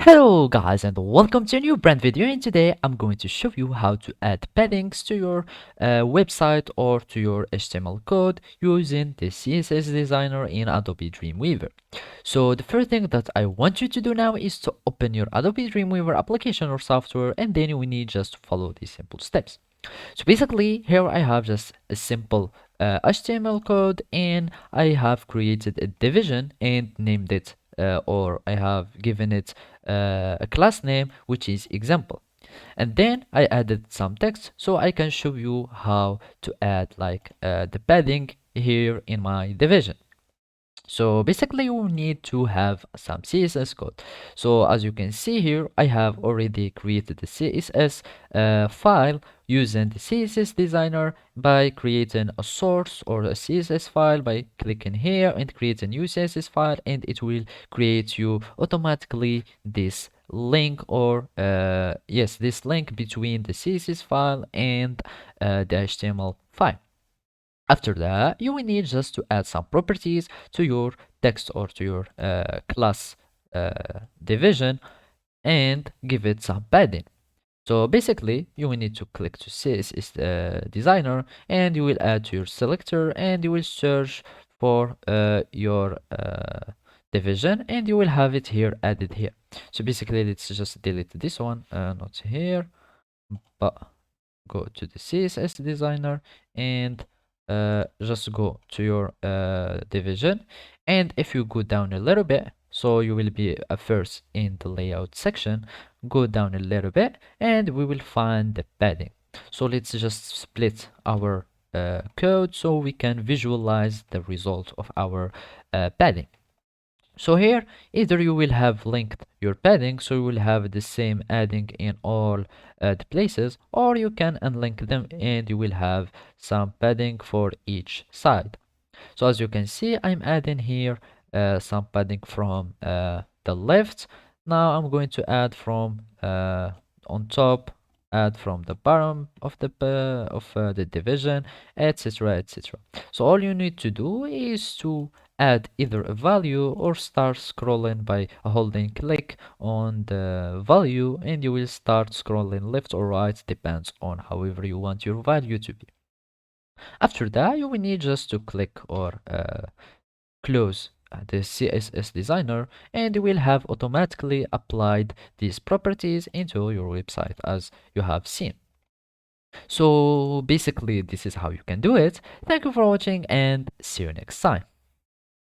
Hello guys and welcome to a new brand video, and today I'm going to show you how to add paddings to your website or to your HTML code using the CSS designer in Adobe Dreamweaver. So the first thing that I want you to do now is to open your Adobe Dreamweaver application or software, and then we need just to follow these simple steps. So basically here I have just a simple HTML code, and I have created a division and named it or I have given it a class name which is example, and then I added some text so I can show you how to add the padding here in my division. So basically you need to have some CSS code. So as you can see here, I have already created the CSS file using the CSS designer by creating a source or a CSS file by clicking here and create a new CSS file, and it will create you automatically this link or yes, this link between the CSS file and the HTML file. After that, you will need just to add some properties to your text or to your class division and give it some padding. So basically, you will need to click to CSS designer, and you will add to your selector, and you will search for your division, and you will have it here added here. So basically, let's just delete this one, not here, but go to the CSS designer and just go to your division. And if you go down a little bit, so you will be first in the layout section, go down a little bit and we will find the padding. So let's just split our code so we can visualize the result of our padding. So here, either you will have linked your padding, so you will have the same adding in all the places, or you can unlink them and you will have some padding for each side. So as you can see, I'm adding here some padding from the left. Now I'm going to add from on top, add from the bottom of the division, etc, etc. So all you need to do is to add either a value or start scrolling by holding click on the value, and you will start scrolling left or right, depends on however you want your value to be. After that, you will need just to click or close the CSS designer, and you will have automatically applied these properties into your website as you have seen. So basically this is how you can do it. Thank you for watching and see you next time.